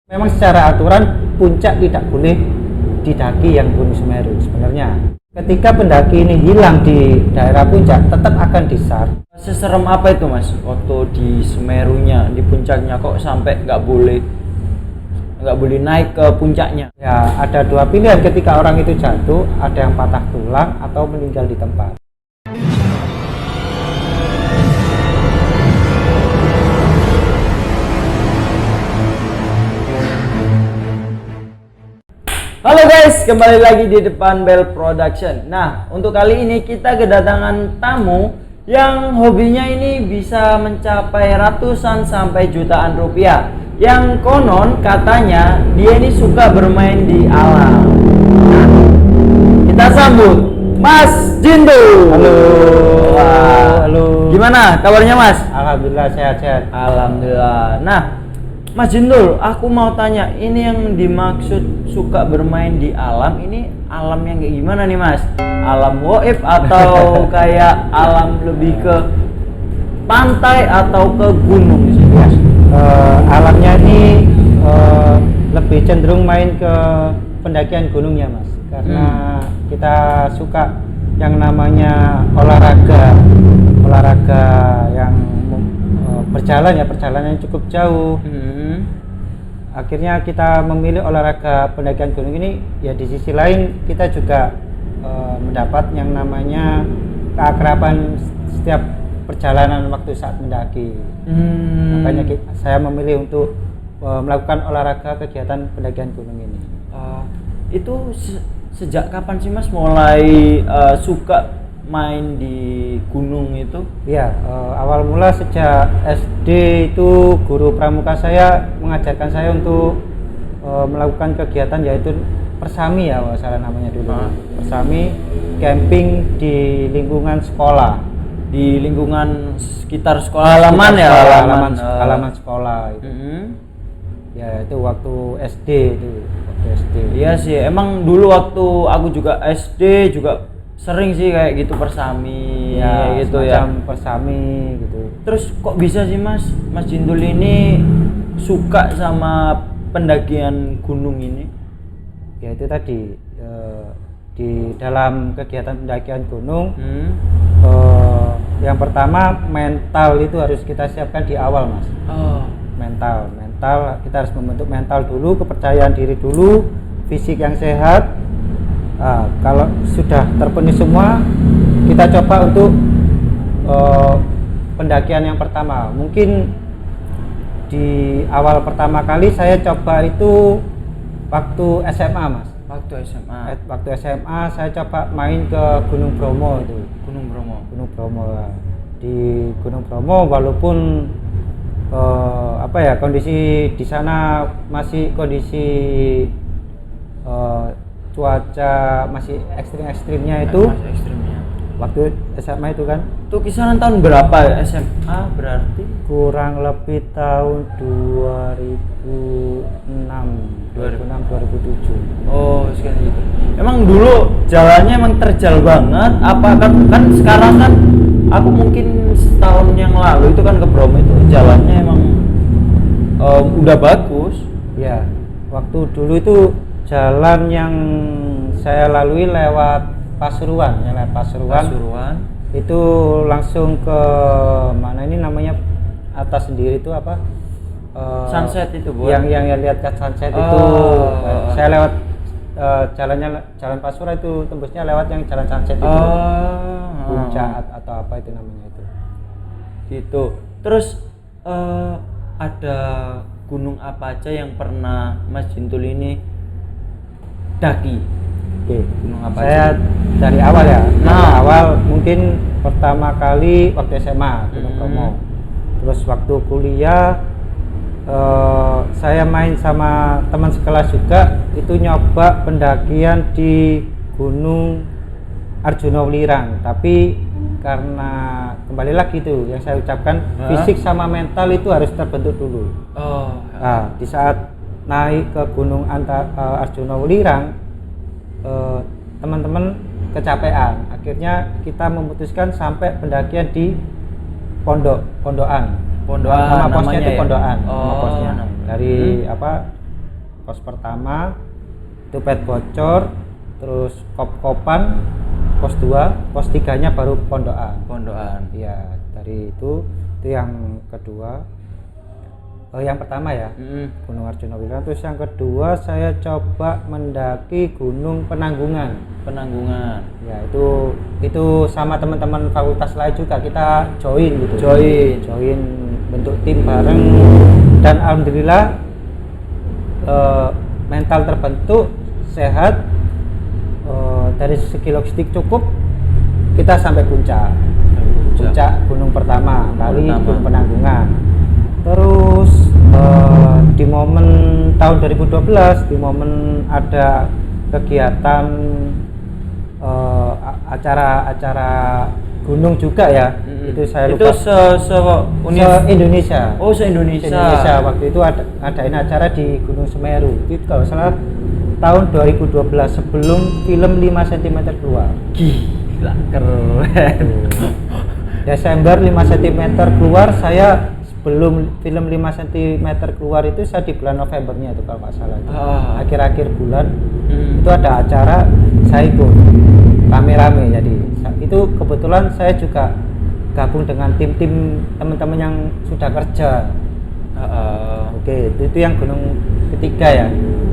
Memang secara aturan puncak tidak boleh didaki yang Gunung Semeru sebenarnya. Ketika pendaki ini hilang di daerah puncak, tetap akan disar. Seserem apa itu Mas? Waktu di Semerunya, di puncaknya kok sampai nggak boleh naik ke puncaknya? Ya, ada dua pilihan ketika orang itu jatuh, ada yang patah tulang atau meninggal di tempat. Halo guys, kembali lagi di depan Bell Production. Nah, untuk kali ini kita kedatangan tamu yang hobinya ini bisa mencapai ratusan sampai jutaan rupiah. Yang konon katanya dia ini suka bermain di alam. Nah, kita sambut Mas Jindu. Halo. Wah, Halo. gimana kabarnya Mas? Alhamdulillah sehat-sehat. Alhamdulillah. Nah, Mas Jindul, aku mau tanya, ini yang dimaksud suka bermain di alam, ini alam yang kayak gimana nih Mas? Alam goib atau kayak alam lebih ke pantai atau ke gunung sih? Ya, alamnya ini lebih cenderung main ke pendakian gunungnya Mas, karena kita suka yang namanya olahraga yang perjalanan yang cukup jauh. Akhirnya kita memilih olahraga pendakian gunung ini. Ya di sisi lain kita juga mendapat yang namanya keakraban setiap perjalanan waktu saat mendaki. Makanya saya memilih untuk melakukan olahraga kegiatan pendakian gunung ini. Itu sejak kapan sih Mas mulai suka main di gunung itu? Ya, awal mula sejak SD itu guru pramuka saya mengajarkan saya untuk melakukan kegiatan yaitu persami, ya salah namanya dulu. Persami camping di lingkungan sekolah, Di lingkungan sekitar sekolah halaman ya? Halaman sekolah itu. Ya itu waktu SD itu, Iya sih, emang dulu waktu aku juga SD juga sering sih kayak gitu persami ya gitu ya. Persami gitu. Terus kok bisa sih Mas Jindul ini suka sama pendakian gunung ini? Ya itu tadi di dalam kegiatan pendakian gunung yang pertama mental itu harus kita siapkan di awal Mas. Mental kita harus membentuk mental dulu, kepercayaan diri dulu, fisik yang sehat. Kalau sudah terpenuhi semua, kita coba untuk pendakian yang pertama. Mungkin di awal pertama kali saya coba itu waktu SMA Mas. Waktu SMA saya coba main ke Gunung Bromo itu. Gunung Bromo. Di Gunung Bromo walaupun kondisi di sana masih kondisi cuaca masih ekstrimnya itu. Waktu SMA itu kan. Itu kisaran tahun berapa SMA berarti? Kurang lebih tahun 2006 2007. Oh, sekali gitu. Emang dulu jalannya emang terjal banget. Apa kan sekarang kan aku mungkin setahun yang lalu itu kan ke Bromo itu jalannya emang udah bagus. Ya, waktu dulu itu jalan yang saya lalui lewat Pasuruan. Itu langsung ke mana ini namanya atas sendiri itu apa? Sunset itu Bu. Yang lihat sunset itu. Saya lewat jalan Pasuruan itu tembusnya lewat yang jalan sunset itu. Puncak atau apa itu namanya itu. Gitu. Terus ada gunung apa aja yang pernah Mas Jintul ini daki? Oke, gunung apa saya aja? dari awal ya. Awal mungkin pertama kali waktu SMA Gunung Bromo. Terus waktu kuliah saya main sama teman sekelas juga, itu nyoba pendakian di Gunung Arjuna Welirang. Tapi karena kembali lagi itu yang saya ucapkan, fisik sama mental itu harus terbentuk dulu. Nah, di saat naik ke Gunung Arjuna Welirang, teman-teman kecapean. Akhirnya kita memutuskan sampai pendakian di Pondokan. Nama posnya itu ya? Pondokan. Nama posnya dari Pos pertama itu pet bocor, terus kop-kopan, pos 2, pos 3-nya baru pondokan. Pondokan. Ya, dari itu yang kedua. Yang pertama ya, Gunung Arjuna Wilangan. Terus yang kedua saya coba mendaki Gunung Penanggungan. Penanggungan. Ya, itu sama teman-teman fakultas lain juga kita join gitu. Join bentuk tim bareng, dan alhamdulillah mental terbentuk, sehat, dari segi logistik cukup, kita sampai puncak gunung pertama kali, Gunung Penanggungan. Terus di momen tahun 2012, di momen ada kegiatan acara gunung juga ya, itu saya lupa. Itu Indonesia. Oh, se-Indonesia. Indonesia waktu itu adain acara di Gunung Semeru. Itu kalau salah tahun 2012, sebelum film 5 cm keluar. Gila, keren. Desember 5 cm keluar, saya sebelum film 5 cm keluar itu saya di bulan Novembernya itu kalau nggak salah. Akhir-akhir bulan itu ada acara, saya ikut rame-rame. Jadi itu kebetulan saya juga gabung dengan tim-tim teman-teman yang sudah kerja. Oke, itu yang gunung ketiga ya.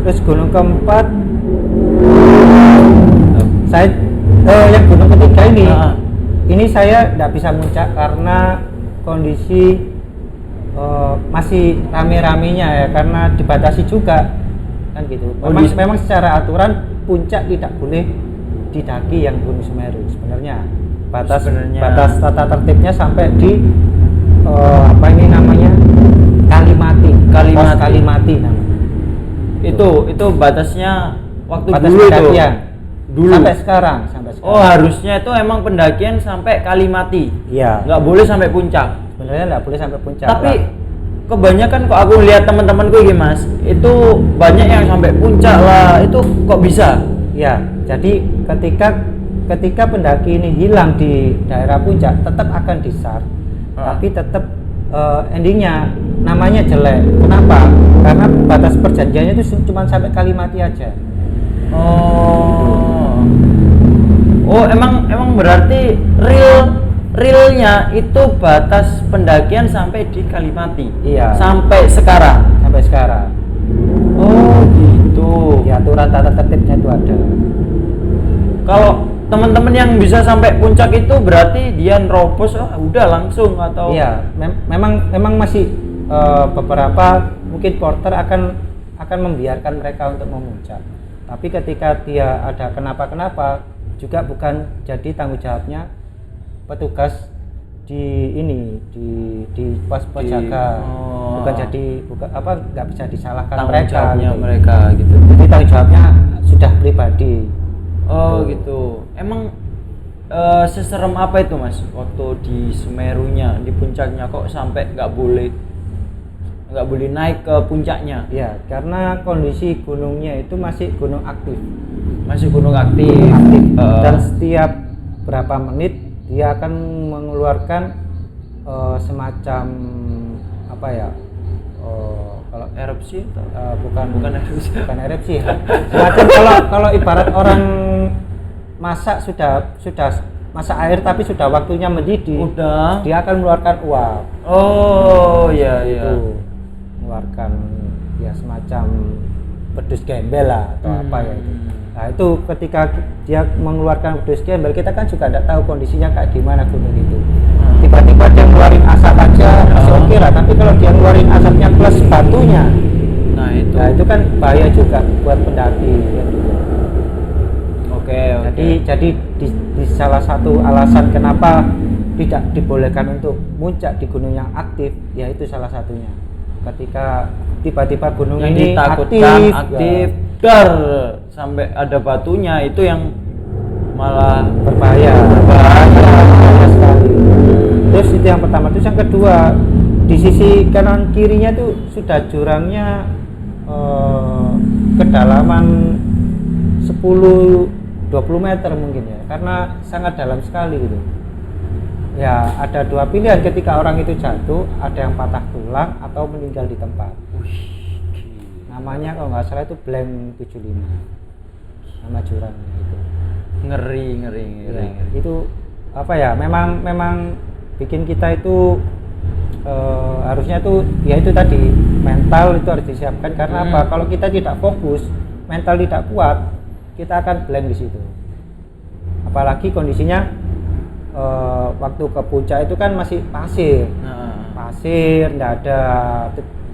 Terus gunung keempat, saya yang gunung ketiga ini saya tidak bisa muncak karena kondisi masih rame-ramenya ya, karena dibatasi juga kan gitu. Memang secara aturan puncak tidak boleh didaki yang Gunung Semeru sebenarnya. Batas tata tertibnya sampai di apa ini namanya, Kalimati namanya. Itu batasnya waktu batas dulu pendakian. Dulu. Sampai sekarang. Oh, harusnya itu emang pendakian sampai Kalimati. Iya. Nggak boleh sampai puncak. Sebenarnya nggak boleh sampai puncak. Tapi kebanyakan kok aku lihat teman-temanku ini Mas, itu banyak yang sampai puncak lah. Itu kok bisa? Ya, jadi ketika pendaki ini hilang di daerah puncak, tetap akan disar. Tapi tetap endingnya namanya jelek. Kenapa? Karena batas perjanjiannya itu cuma sampai Kalimati aja. Oh, emang berarti realnya itu batas pendakian sampai di Kalimati. Iya. Sampai sekarang. Oh, gitu. Di aturan tata tertibnya itu ada. Kalau teman-teman yang bisa sampai puncak itu berarti dia nerobos udah langsung atau? Iya, memang masih beberapa mungkin porter akan membiarkan mereka untuk memuncak. Tapi ketika dia ada kenapa-kenapa, juga bukan jadi tanggung jawabnya petugas di pos jaga. Nggak bisa disalahkan mereka gitu. Jadi tanggung jawabnya sudah pribadi. Oh gitu. Emang seserem apa itu Mas waktu di Semerunya, di puncaknya kok sampai nggak boleh naik ke puncaknya? Ya, karena kondisi gunungnya itu masih gunung aktif. Dan setiap berapa menit dia akan mengeluarkan semacam apa ya? Kalau erupsi bukan erupsi ya. Semacam kalau ibarat orang masak sudah masak air tapi sudah waktunya mendidih, dia akan mengeluarkan uap. Oh iya. Mengeluarkan ya semacam pedus gembel lah atau apa ya itu. Nah itu ketika dia mengeluarkan pedus gembel, kita kan juga tidak tahu kondisinya kayak gimana gunung itu. Tiba-tiba dia ngeluarin asap aja masih oke lah, tapi kalau dia ngeluarin asapnya plus batunya, nah itu kan bahaya juga buat pendaki ya. Oke. Jadi di salah satu alasan kenapa tidak dibolehkan untuk muncak di gunung yang aktif, yaitu salah satunya ketika tiba-tiba gunung yang ini aktif dar sampai ada batunya, itu yang malah berbahaya sekali. Terus itu yang pertama. Terus yang kedua, di sisi kanan kirinya tuh sudah jurangnya kedalaman 10-20 meter mungkin ya, karena sangat dalam sekali gitu. Ya ada dua pilihan ketika orang itu jatuh, ada yang patah tulang atau meninggal di tempat. Nah Namanya kalau nggak salah itu Blank 75. Nama jurangnya itu. Ngeri. Ya, itu apa ya? Memang bikin kita itu harusnya tuh ya itu tadi mental itu harus disiapkan karena apa? Kalau kita tidak fokus, mental tidak kuat, kita akan blank di situ. Apalagi kondisinya waktu ke puncak itu kan masih pasir, nggak ada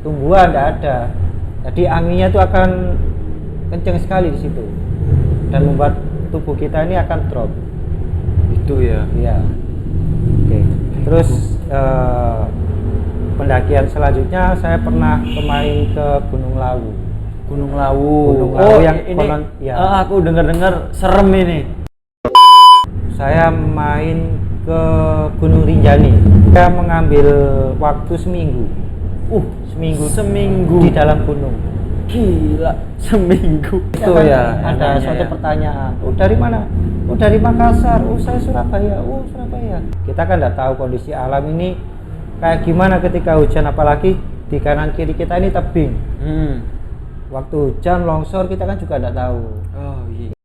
tumbuhan, nggak ada. Jadi anginnya itu akan kencang sekali di situ dan membuat tubuh kita ini akan drop. Itu ya. Iya. Oke. Terus pendakian selanjutnya saya pernah main ke Gunung Lawu. Gunung Lawu. Gunung Lawu yang ini konon ya. aku dengar serem ini. Saya main ke Gunung Rinjani. Saya mengambil waktu seminggu. Seminggu di dalam gunung. Gila, seminggu. Itu ya, ada suatu pertanyaan. Oh, dari mana? Oh, dari Makassar. Oh, saya Surabaya. Oh, Surabaya. Kita kan tidak tahu kondisi alam ini kayak gimana ketika hujan, apalagi di kanan kiri kita ini tebing. Waktu hujan longsor kita kan juga tidak tahu. Oh iya.